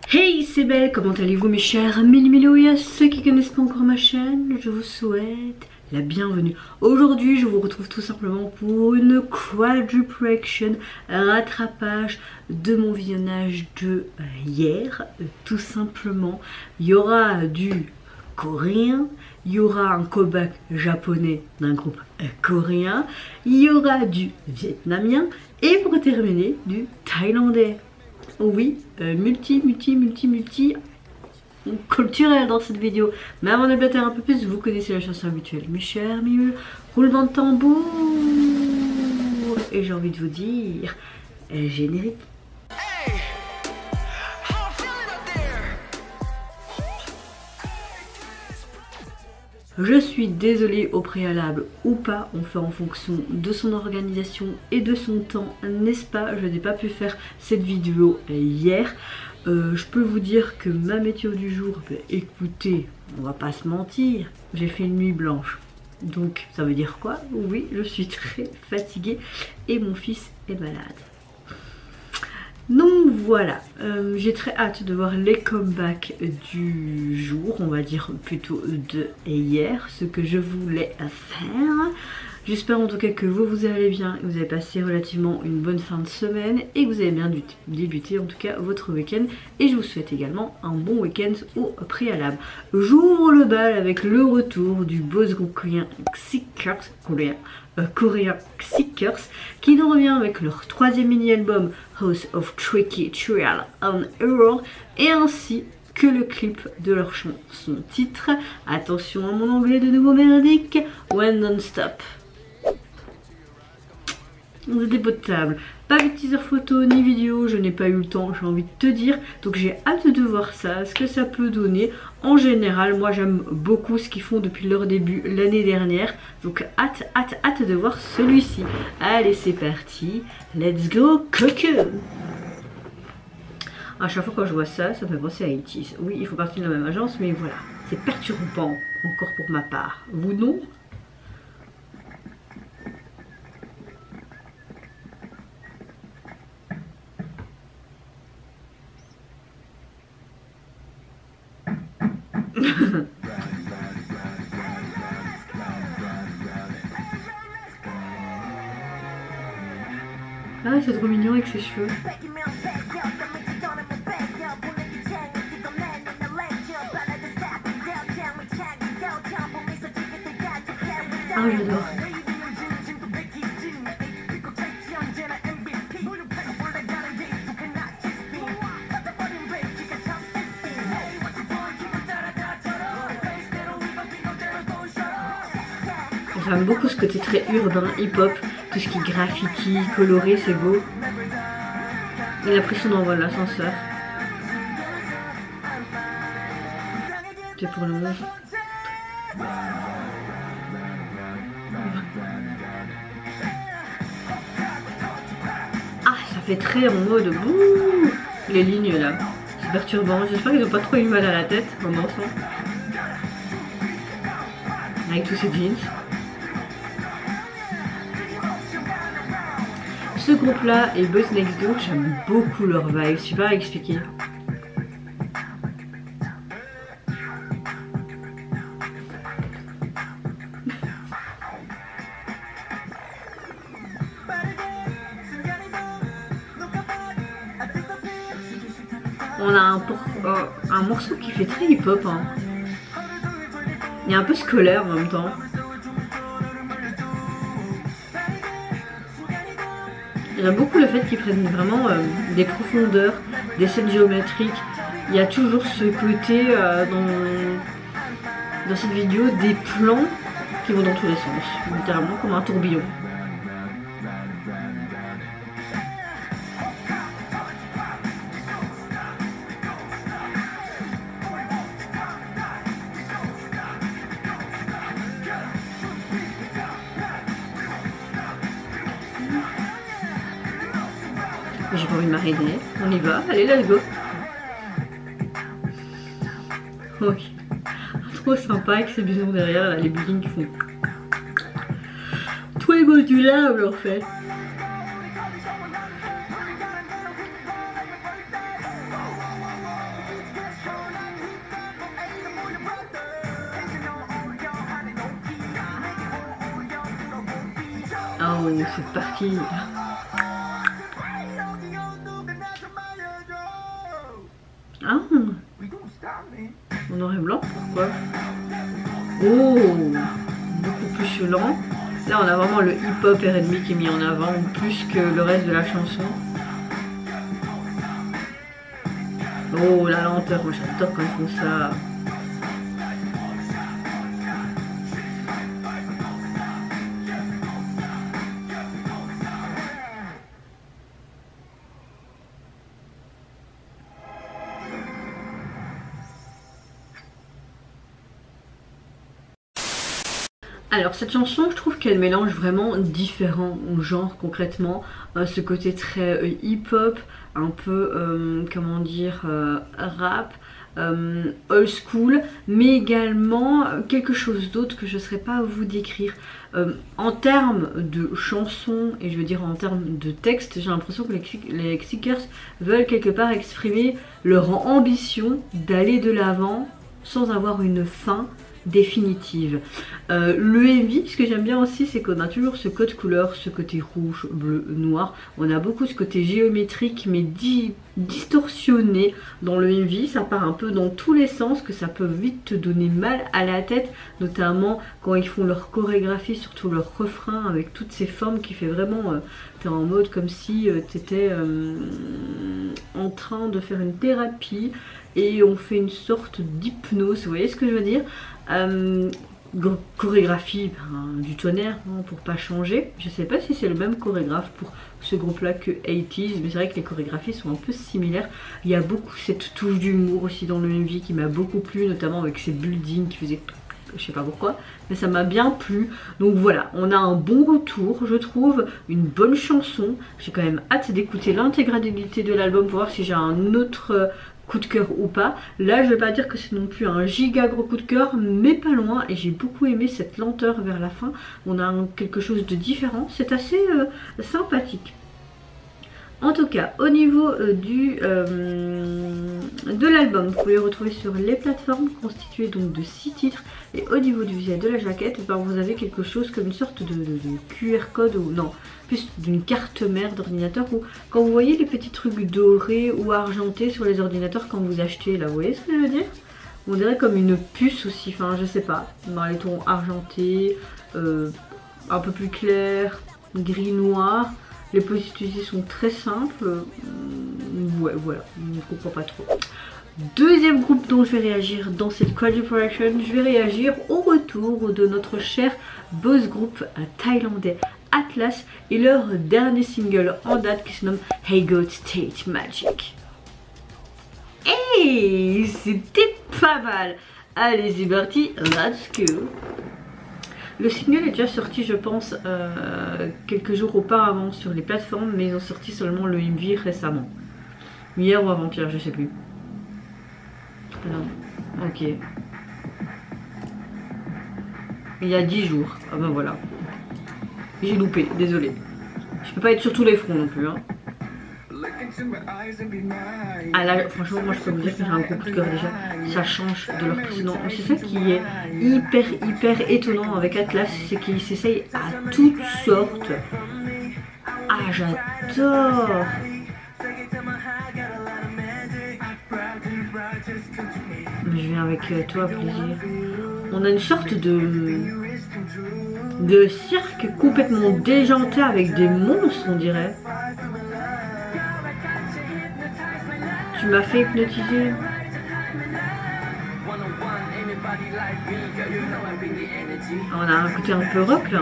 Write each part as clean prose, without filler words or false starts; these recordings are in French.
Hey, c'est Belle, comment allez-vous mes chers Milou et à ceux qui connaissent pas encore ma chaîne, je vous souhaite la bienvenue. Aujourd'hui, je vous retrouve tout simplement pour une quadruple action rattrapage de mon visionnage de hier. Tout simplement, il y aura du coréen, il y aura un comeback japonais d'un groupe coréen, il y aura du vietnamien et pour terminer, du thaïlandais. Oui, multi culturel dans cette vidéo. Mais avant de blatter un peu plus, vous connaissez la chanson habituelle. Mes chers Miu, roulement de tambour. Et j'ai envie de vous dire, générique. Je suis désolée au préalable ou pas, on fait en fonction de son organisation et de son temps, n'est-ce pas? Je n'ai pas pu faire cette vidéo hier. Je peux vous dire que ma météo du jour, écoutez, on va pas se mentir, j'ai fait une nuit blanche. Donc ça veut dire quoi? Oui, je suis très fatiguée et mon fils est malade. Donc voilà, j'ai très hâte de voir les comebacks du jour, on va dire plutôt de hier, ce que je voulais faire. J'espère en tout cas que vous allez bien, que vous avez passé relativement une bonne fin de semaine et que vous avez bien débuté en tout cas votre week-end. Et je vous souhaite également un bon week-end au préalable. J'ouvre le bal avec le retour du boss groupe coréen Xickers, qui nous revient avec leur troisième mini-album House of Tricky Trial on Error et ainsi que le clip de leur chanson titre. Attention à mon anglais de nouveau merdique, When Don't Stop. C'était potable. Pas de teaser photo ni vidéo, je n'ai pas eu le temps, j'ai envie de te dire. Donc j'ai hâte de voir ça, ce que ça peut donner. En général, moi j'aime beaucoup ce qu'ils font depuis leur début l'année dernière. Donc hâte de voir celui-ci. Allez, c'est parti. Let's go, coco. À chaque fois quand je vois ça, ça me fait penser à IT's. Oui, il faut partir de la même agence, mais voilà. C'est perturbant, encore pour ma part. Vous non? Ah, c'est trop mignon avec ses cheveux. Ah, j'adore. J'aime beaucoup ce côté très urbain, hip-hop, tout ce qui est graffiti, coloré, c'est beau. Il a pris son envol, l'ascenseur. C'est pour le monde. Ah, ça fait très en mode bouh, les lignes là. C'est perturbant. J'espère qu'ils n'ont pas trop eu mal à la tête en dansant. Avec tous ces jeans. Ce groupe là et Boys Next Door, j'aime beaucoup leur vibe, je sais pas à expliquer. On a un morceau qui fait très hip hop, hein. Il y a un peu scolaire en même temps. J'aime beaucoup le fait qu'ils prennent vraiment des profondeurs, des scènes géométriques. Il y a toujours ce côté dans cette vidéo des plans qui vont dans tous les sens, littéralement comme un tourbillon. J'ai pas envie de m'arrêter, on y va, allez let's go. Oui, trop sympa avec ces bisons derrière, là, les buildings qui font tout est modulable en fait. Waouh, c'est parti. Ah, en noir et blanc, pourquoi? Oh, beaucoup plus violent. Là, on a vraiment le hip-hop R&B qui est mis en avant, plus que le reste de la chanson. Oh, la lenteur, moi j'adore quand ils font ça. Alors cette chanson, je trouve qu'elle mélange vraiment différents genres concrètement. Ce côté très hip-hop, un peu, comment dire, rap, old school, mais également quelque chose d'autre que je ne saurais pas vous décrire. En termes de chansons, et je veux dire en termes de texte, j'ai l'impression que les Xickers veulent quelque part exprimer leur ambition d'aller de l'avant sans avoir une fin définitive. Le MV, ce que j'aime bien aussi, c'est qu'on a toujours ce code couleur, ce côté rouge, bleu, noir. On a beaucoup ce côté géométrique mais distorsionné dans le MV. Ça part un peu dans tous les sens, que ça peut vite te donner mal à la tête, notamment quand ils font leur chorégraphie, surtout leur refrain avec toutes ces formes qui fait vraiment t'es en mode comme si t'étais en train de faire une thérapie et on fait une sorte d'hypnose, vous voyez ce que je veux dire? Chorégraphie du tonnerre, hein, pour pas changer. Je sais pas si c'est le même chorégraphe pour ce groupe là que 80s, mais c'est vrai que les chorégraphies sont un peu similaires. Il y a beaucoup cette touche d'humour aussi dans le MV qui m'a beaucoup plu, notamment avec ces buildings qui faisaient, je sais pas pourquoi, mais ça m'a bien plu. Donc voilà, on a un bon retour, je trouve, une bonne chanson. J'ai quand même hâte d'écouter l'intégralité de l'album pour voir si j'ai un autre coup de cœur ou pas. Là je vais pas dire que c'est non plus un giga gros coup de cœur, mais pas loin, et j'ai beaucoup aimé cette lenteur vers la fin. On a quelque chose de différent, c'est assez sympathique. En tout cas, au niveau de l'album, vous pouvez le retrouver sur les plateformes, constitué donc de 6 titres. Et au niveau du visuel de la jaquette, ben, vous avez quelque chose comme une sorte de QR code, ou non, plus d'une carte mère d'ordinateur, où quand vous voyez les petits trucs dorés ou argentés sur les ordinateurs quand vous achetez, là, vous voyez ce que je veux dire? On dirait comme une puce aussi, enfin je sais pas, dans les tons argentés, un peu plus clair, gris noir. Les petits sont très simples. Ouais, voilà, je ne comprends pas trop. Deuxième groupe dont je vais réagir dans cette Quadruple Action, je vais réagir au retour de notre cher boss groupe thaïlandais Atlas et leur dernier single en date qui se nomme Hey Goat State Magic. Hey, c'était pas mal. Allez, c'est parti, let's go. Le single est déjà sorti, je pense, quelques jours auparavant sur les plateformes, mais ils ont sorti seulement le MV récemment. Hier ou avant-hier, je sais plus. Alors, ok. Il y a 10 jours. Ah ben voilà. J'ai loupé, désolé. Je peux pas être sur tous les fronts non plus, hein. Ah là, franchement, moi je peux vous dire que j'ai un gros coup de cœur déjà. Ça change de leur précédent. C'est ça qui est hyper étonnant avec Atlas, c'est qu'ils s'essayent à toutes sortes. Ah, j'adore. Mais je viens avec toi, plaisir. On a une sorte de cirque complètement déjanté avec des monstres, on dirait. Tu m'as fait hypnotiser. On a un côté un peu rock là.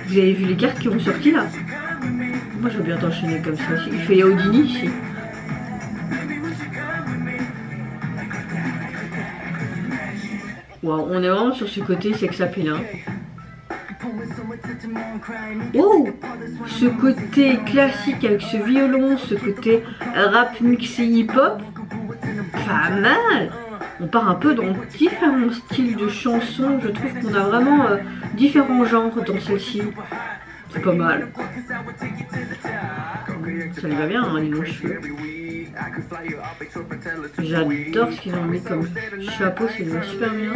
Vous avez vu les cartes qui ont sorti là? Moi je veux bien t'enchaîner comme ça aussi. Il fait Yaudini ici. Wow, on est vraiment sur ce côté sex appeal, hein. Oh, ce côté classique avec ce violon, ce côté rap mixé hip-hop, pas mal. On part un peu dans différents styles de chansons. Je trouve qu'on a vraiment différents genres dans celle-ci. C'est pas mal. Ça lui va bien, hein, les longs cheveux. J'adore ce qu'ils ont mis comme chapeau, c'est super bien.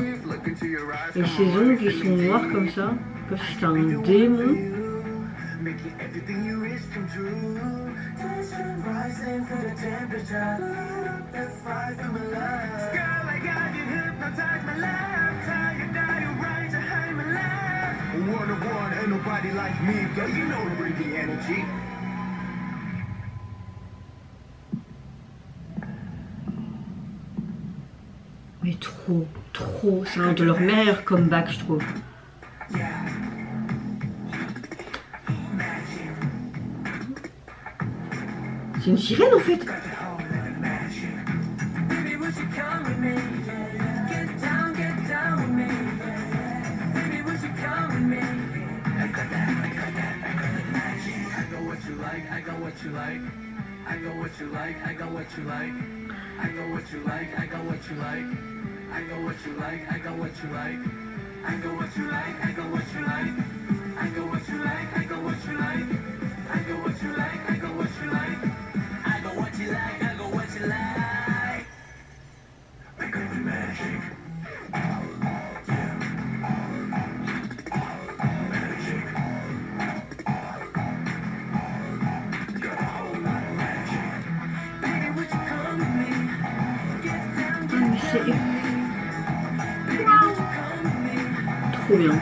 Et ses ongles ils sont noirs comme ça, comme si c'était un démon. Mais trop, c'est un de leurs meilleurs comebacks, je trouve. C'est une sirène en fait. Trop bien.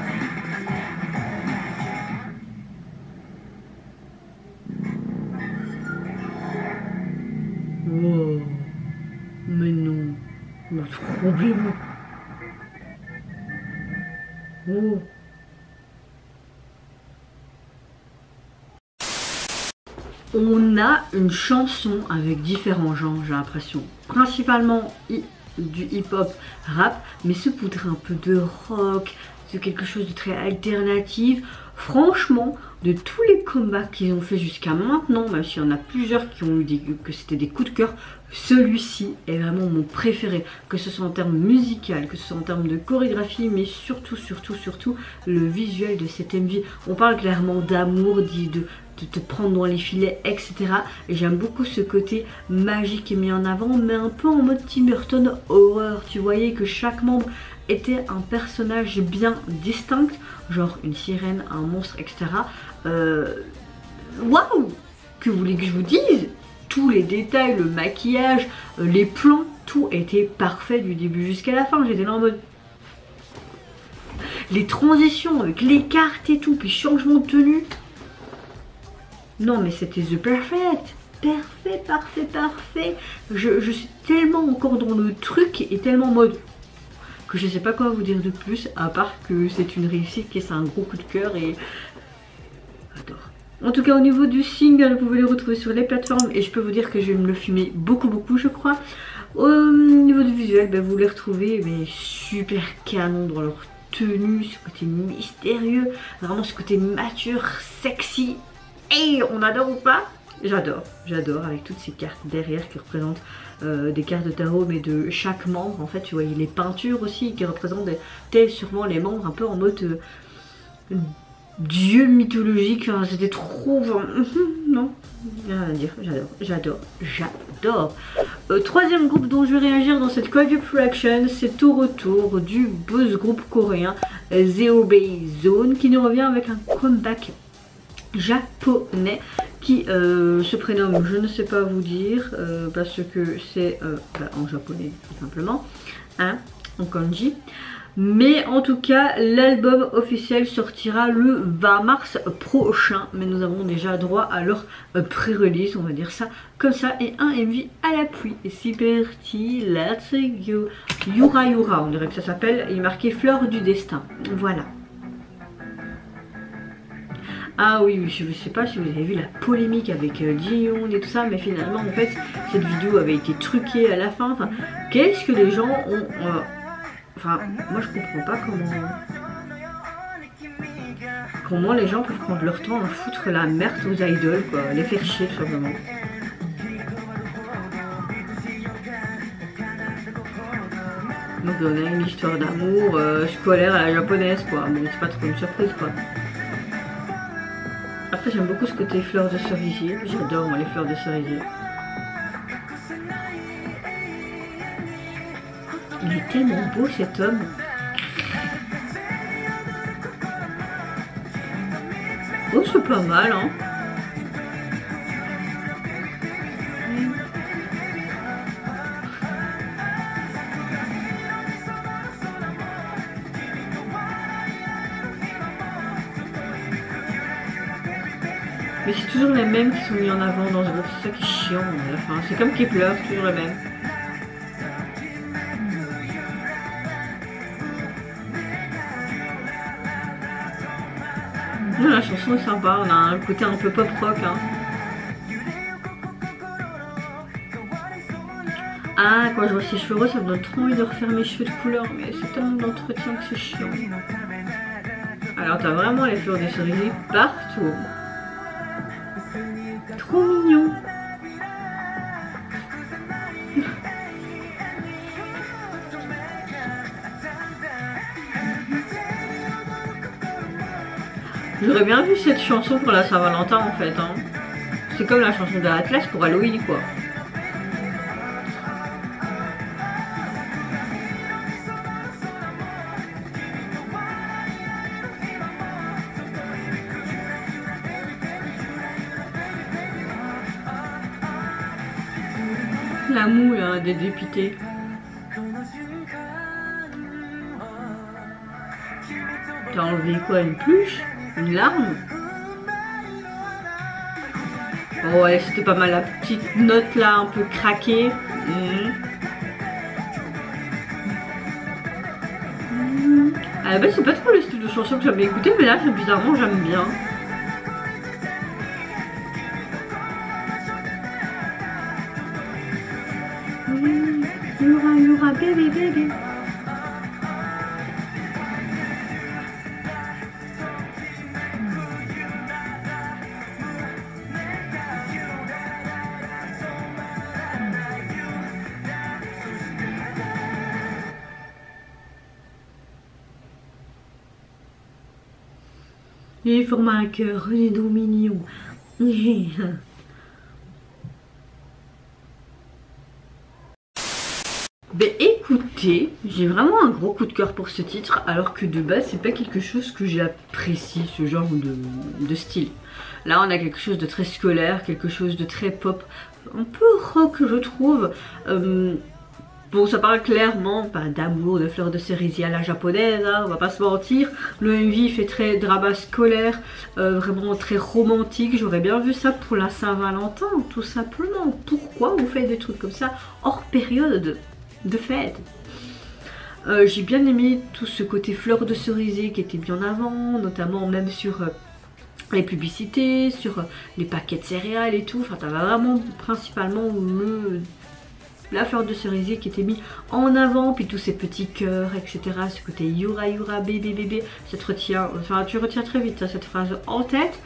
Wow. Mais non. Mais trop bien. Oh. On a une chanson avec différents genres, j'ai l'impression. Principalement du hip-hop rap, mais se poudrer un peu de rock, de quelque chose de très alternatif. Franchement, de tous les comebacks qu'ils ont fait jusqu'à maintenant, même s'il y en a plusieurs qui ont eu que c'était des coups de cœur, celui-ci est vraiment mon préféré, que ce soit en termes musical, que ce soit en termes de chorégraphie, mais surtout le visuel de cette MV. On parle clairement d'amour, de te prendre dans les filets, etc. Et j'aime beaucoup ce côté magique qui est mis en avant, mais un peu en mode Tim Burton horreur. Tu voyais que chaque membre était un personnage bien distinct, genre une sirène, un monstre, etc. Waouh! Que voulez que je vous dise? Tous les détails, le maquillage, les plans, tout était parfait du début jusqu'à la fin. J'étais là en mode... Les transitions avec les cartes et tout, puis changement de tenue. Non mais c'était the perfect. Parfait. Je suis tellement encore dans le truc et tellement en mode que je sais pas quoi vous dire de plus, à part que c'est une réussite, que c'est un gros coup de cœur et j'adore. En tout cas au niveau du single, vous pouvez le retrouver sur les plateformes et je peux vous dire que je vais me le fumer beaucoup je crois. Au niveau du visuel, vous les retrouvez mais super canon dans leur tenue, ce côté mystérieux, vraiment ce côté mature, sexy. Et on adore ou pas? J'adore avec toutes ces cartes derrière qui représentent des cartes de tarot mais de chaque membre. En fait tu vois les peintures aussi qui représentent sûrement les membres un peu en mode dieu mythologique. Enfin, c'était trop... non, rien à dire, j'adore. Troisième groupe dont je vais réagir dans cette quadruple reaction, c'est au retour du buzz groupe coréen Zeobei Zone qui nous revient avec un comeback japonais qui se prénomme, je ne sais pas vous dire parce que c'est en japonais tout simplement, hein, en kanji. Mais en tout cas, l'album officiel sortira le 20 mars prochain. Mais nous avons déjà droit à leur pré-release, on va dire ça comme ça. Et un MV à l'appui. Et c'est parti, let's go. Yura, on dirait que ça s'appelle. Il est marqué Fleur du Destin. Voilà. Ah oui, je ne sais pas si vous avez vu la polémique avec Jiyoung et tout ça. Mais finalement, en fait, cette vidéo avait été truquée à la fin. Enfin, qu'est-ce que les gens ont... Enfin, moi je comprends pas comment les gens peuvent prendre leur temps à foutre la merde aux idoles, quoi, les faire chier tout simplement. Donc on a une histoire d'amour scolaire à la japonaise, quoi. Bon, c'est pas trop une surprise, quoi. Après j'aime beaucoup ce côté fleurs de cerisier, j'adore moi les fleurs de cerisier. Il est tellement beau cet homme. Oh, c'est pas mal, hein. Mais c'est toujours les mêmes qui sont mis en avant dans ce groupe, c'est ça qui est chiant à la fin. C'est comme Kepler, c'est toujours les mêmes. Non, la chanson est sympa, on a un côté un peu pop rock. Hein. Ah, quand je vois ses cheveux roses, ça me donne trop envie de refaire mes cheveux de couleur, mais c'est tellement d'entretien que c'est chiant. Alors t'as vraiment les fleurs de cerisier partout. Trop mignon. J'aurais bien vu cette chanson pour la Saint-Valentin en fait. Hein. C'est comme la chanson de Atlas pour Halloween quoi. La moue là, des dépités. T'as enlevé quoi, une pluche? Une larme? Oh ouais, c'était pas mal la petite note là, un peu craquée. À la base, c'est pas trop le style de chanson que j'avais écouté, mais là, bizarrement, j'aime bien. Yura, baby, baby. Il forme un cœur, René donc mignon. Ben écoutez, j'ai vraiment un gros coup de cœur pour ce titre, alors que de base c'est pas quelque chose que j'apprécie, ce genre de style. Là on a quelque chose de très scolaire, quelque chose de très pop, un peu rock je trouve. Bon, ça parle clairement d'amour, de fleurs de cerisier à la japonaise, hein, on va pas se mentir. Le MV fait très drama scolaire, vraiment très romantique. J'aurais bien vu ça pour la Saint-Valentin, tout simplement. Pourquoi vous faites des trucs comme ça hors période de fête? J'ai bien aimé tout ce côté fleurs de cerisier qui était mis en avant, notamment même sur les publicités, sur les paquets de céréales et tout. Enfin, t'avais vraiment principalement la fleur de cerisier qui était mis en avant, puis tous ces petits cœurs, etc. Ce côté yura yura bébé bébé, ça te retient, enfin tu retiens très vite cette phrase en tête.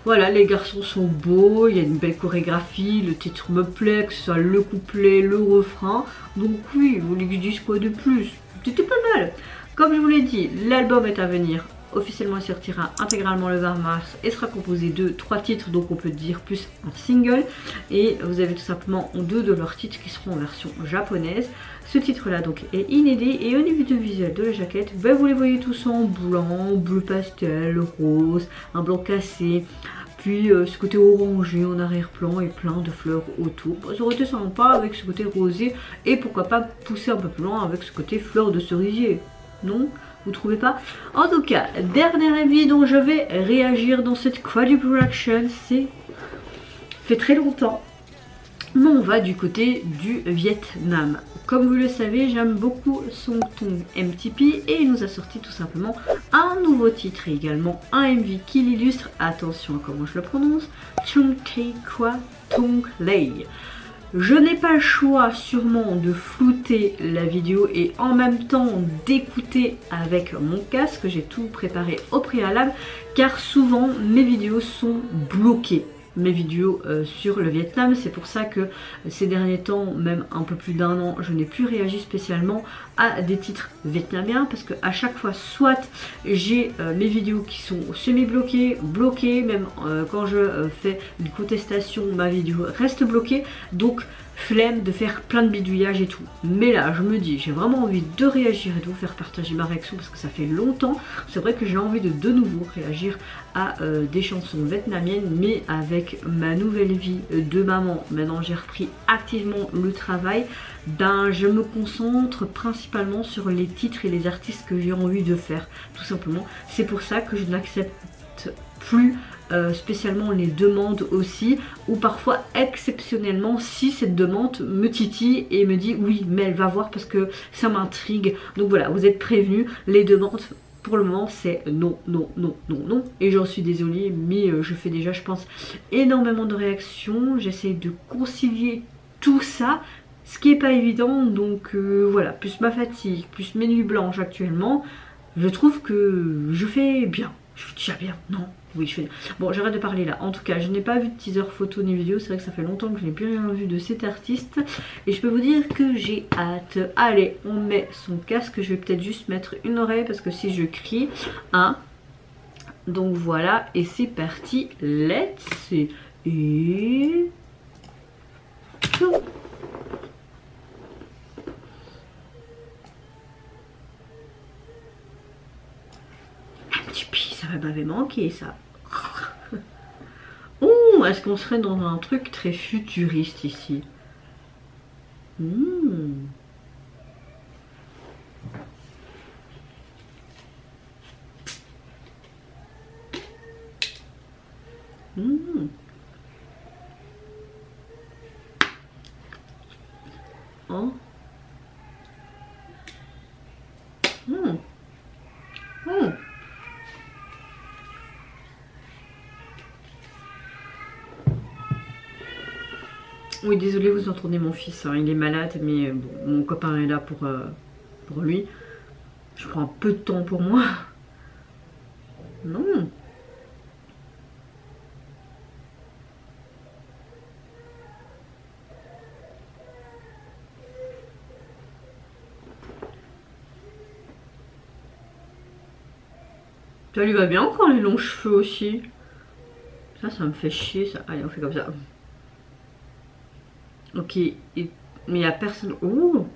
Voilà, les garçons sont beaux, il y a une belle chorégraphie, le titre me plaît, que ce soit le couplet, le refrain. Donc oui, vous voulez que je dise quoi de plus? C'était pas mal. Comme je vous l'ai dit, l'album est à venir. Officiellement il sortira intégralement le 20 mars et sera composé de 3 titres, donc on peut dire plus un single, et vous avez tout simplement 2 de leurs titres qui seront en version japonaise. Ce titre là donc est inédit, et au niveau du visuel de la jaquette, ben, vous les voyez tous en blanc, bleu pastel, rose, un blanc cassé, puis ce côté orangé en arrière-plan et plein de fleurs autour. Bon, ça aurait été sympa avec ce côté rosé, et pourquoi pas pousser un peu plus loin avec ce côté fleurs de cerisier, non? Vous trouvez pas? En tout cas, dernier avis dont je vais réagir dans cette quadruple reaction, c'est fait très longtemps, mais on va du côté du Vietnam. Comme vous le savez, j'aime beaucoup Song Tong MTP, et il nous a sorti tout simplement un nouveau titre et également un MV qui l'illustre. Attention à comment je le prononce, Chung Kei Kwa Tong Lei. Je n'ai pas le choix sûrement de flouter la vidéo et en même temps d'écouter avec mon casque. J'ai tout préparé au préalable car souvent mes vidéos sont bloquées. Mes vidéos sur le Vietnam, c'est pour ça que ces derniers temps, même un peu plus d'1 an, je n'ai plus réagi spécialement à des titres vietnamiens, parce que à chaque fois, soit j'ai mes vidéos qui sont semi-bloquées, bloquées, même quand je fais une contestation, ma vidéo reste bloquée. Donc flemme de faire plein de bidouillages et tout. Mais là, je me dis, j'ai vraiment envie de réagir et de vous faire partager ma réaction parce que ça fait longtemps. C'est vrai que j'ai envie de nouveau réagir à des chansons vietnamiennes, mais avec ma nouvelle vie de maman. Maintenant, j'ai repris activement le travail. Ben, je me concentre principalement sur les titres et les artistes que j'ai envie de faire, tout simplement. C'est pour ça que je n'accepte plus spécialement les demandes aussi, ou parfois exceptionnellement si cette demande me titille et me dit oui mais elle va voir parce que ça m'intrigue. Donc voilà, vous êtes prévenus, les demandes pour le moment c'est non, non, non, non, non, et j'en suis désolée, mais je fais déjà je pense énormément de réactions, j'essaye de concilier tout ça, ce qui est pas évident. Donc voilà, plus ma fatigue, plus mes nuits blanches actuellement, je trouve que je fais bien. Je fais déjà bien, non? Oui, je fais... Bon, j'arrête de parler là. En tout cas, je n'ai pas vu de teaser photo ni vidéo. C'est vrai que ça fait longtemps que je n'ai plus rien vu de cet artiste. Et je peux vous dire que j'ai hâte. Allez, on met son casque. Je vais peut-être juste mettre une oreille parce que si je crie, hein. Donc voilà, et c'est parti. Let's see. Et... un petit pis, ça m'avait manqué ça. Oh, est-ce qu'on serait dans un truc très futuriste ici? Mmh. Mmh. Oh. Mmh. Mmh. Oui, désolé, vous entendez mon fils, hein, il est malade, mais bon, mon copain est là pour lui. Je prends un peu de temps pour moi. Non. Ça lui va bien quand les longs cheveux aussi. Ça me fait chier ça. Allez, on fait comme ça. Ok, mais il n'y a personne. Oh,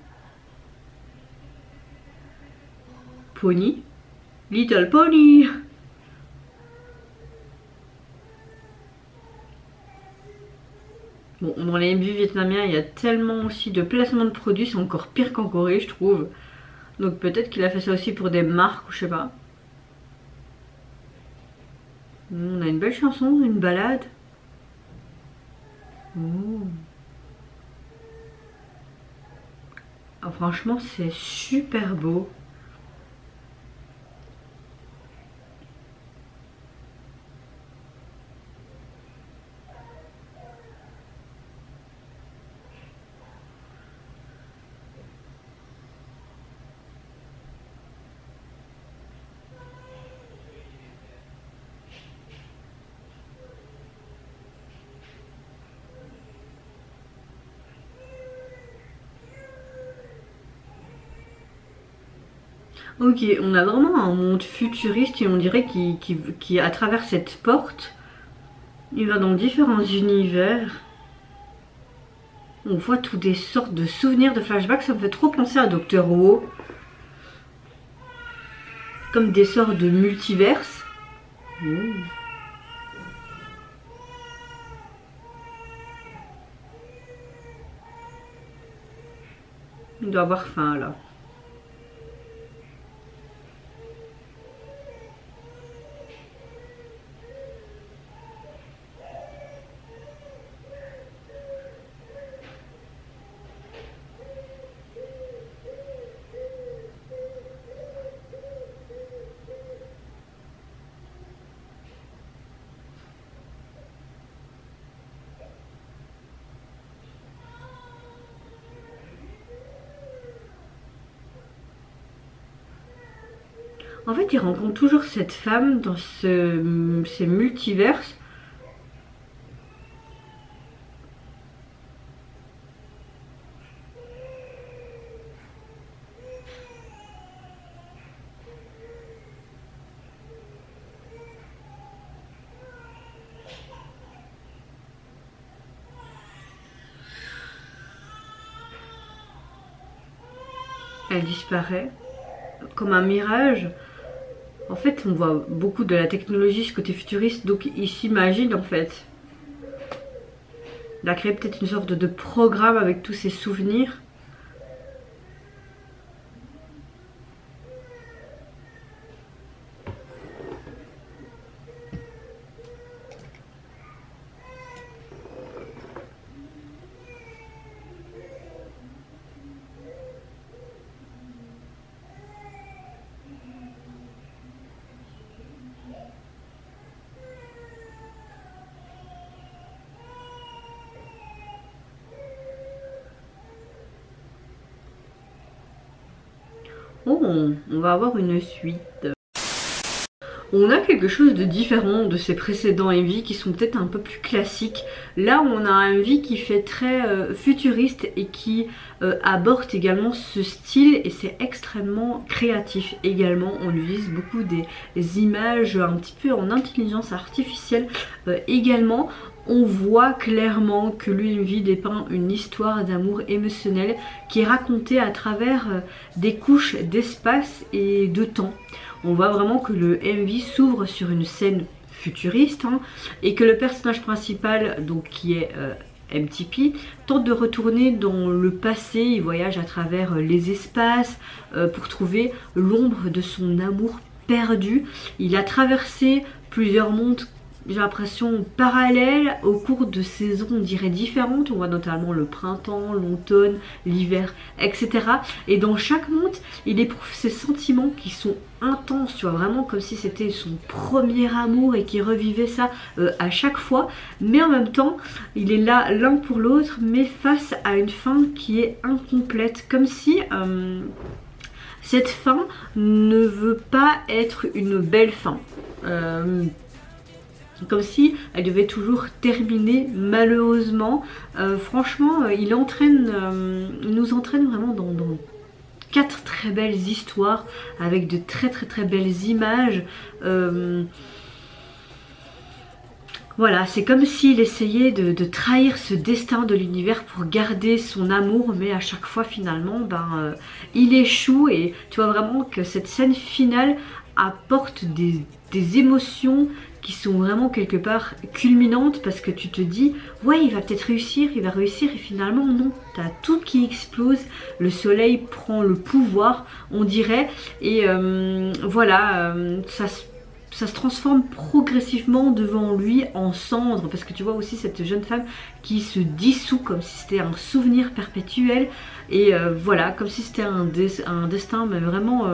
Pony. Little Pony. Bon, dans les MV vietnamiens, il y a tellement aussi de placements de produits, c'est encore pire qu'en Corée, je trouve. Donc peut-être qu'il a fait ça aussi pour des marques ou je sais pas. On a une belle chanson, une balade. Oh. Ah, franchement, c'est super beau. Ok, on a vraiment un monde futuriste et on dirait qu'il à travers cette porte, il va dans différents univers. On voit toutes des sortes de souvenirs, de flashbacks, ça me fait trop penser à Doctor Who. Comme des sortes de multiverses. Oh. Il doit avoir faim là. En fait, il rencontre toujours cette femme dans ces multiverses. elle disparaît comme un mirage. En fait, on voit beaucoup de la technologie, ce côté futuriste, donc il s'imagine en fait. Il a créé peut-être une sorte de programme avec tous ses souvenirs. Oh, on va avoir une suite. On a quelque chose de différent de ses précédents MV qui sont peut-être un peu plus classiques. Là, on a un MV qui fait très futuriste et qui aborde également ce style et c'est extrêmement créatif également. On utilise beaucoup des images un petit peu en intelligence artificielle également. On voit clairement que l'UMV dépeint une histoire d'amour émotionnel qui est racontée à travers des couches d'espace et de temps. On voit vraiment que le MV s'ouvre sur une scène futuriste hein, et que le personnage principal, donc qui est MTP, tente de retourner dans le passé. Il voyage à travers les espaces pour trouver l'ombre de son amour perdu. Il a traversé plusieurs mondes, j'ai l'impression, parallèles au cours de saisons, on dirait différentes. On voit notamment le printemps, l'automne, l'hiver, etc. Et dans chaque monde, il éprouve ces sentiments qui sont intenses, tu vois, vraiment comme si c'était son premier amour et qu'il revivait ça à chaque fois. Mais en même temps, il est là l'un pour l'autre, mais face à une fin qui est incomplète. Comme si... cette fin ne veut pas être une belle fin. Comme si elle devait toujours terminer malheureusement. Franchement, il nous entraîne vraiment dans 4 très belles histoires avec de très belles images. Voilà, c'est comme s'il essayait de trahir ce destin de l'univers pour garder son amour, mais à chaque fois finalement il échoue. Et tu vois vraiment que cette scène finale apporte des émotions qui sont vraiment quelque part culminantes, parce que tu te dis ouais, il va peut-être réussir, il va réussir, et finalement non, t'as tout qui explose, le soleil prend le pouvoir on dirait, et voilà, ça se transforme progressivement devant lui en cendres, parce que tu vois aussi cette jeune femme qui se dissout comme si c'était un souvenir perpétuel, et voilà, comme si c'était un destin mais vraiment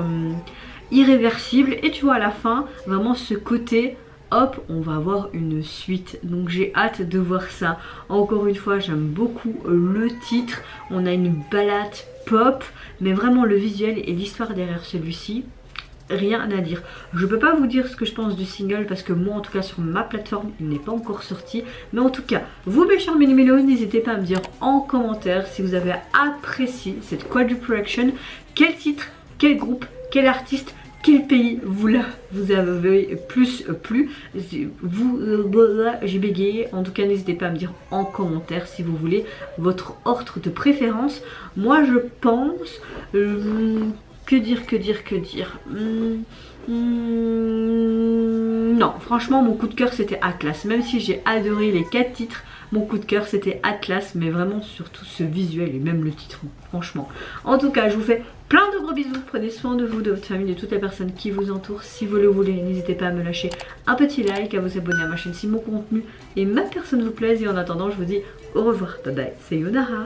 irréversible. Et tu vois à la fin vraiment ce côté hop, on va avoir une suite, donc j'ai hâte de voir ça. Encore une fois, j'aime beaucoup le titre, on a une balade pop, mais vraiment le visuel et l'histoire derrière celui-ci, rien à dire. Je peux pas vous dire ce que je pense du single parce que moi en tout cas sur ma plateforme il n'est pas encore sorti, mais en tout cas vous mes chers mélimélos, n'hésitez pas à me dire en commentaire si vous avez apprécié cette quadruple action, quel titre, quel groupe, quel artiste, quel pays vous avez plus plu. J'ai bégayé. En tout cas n'hésitez pas à me dire en commentaire si vous voulez votre ordre de préférence. Moi je pense que dire non, franchement mon coup de cœur c'était Atlas. Même si j'ai adoré les 4 titres, mon coup de cœur c'était Atlas, mais vraiment surtout ce visuel et même le titre, franchement. En tout cas je vous fais plein de gros bisous, prenez soin de vous, de votre famille, de toutes les personnes qui vous entourent. Si vous le voulez, n'hésitez pas à me lâcher un petit like, à vous abonner à ma chaîne si mon contenu et ma personne vous plaisent. Et en attendant, je vous dis au revoir, bye bye, c'est Sayonara.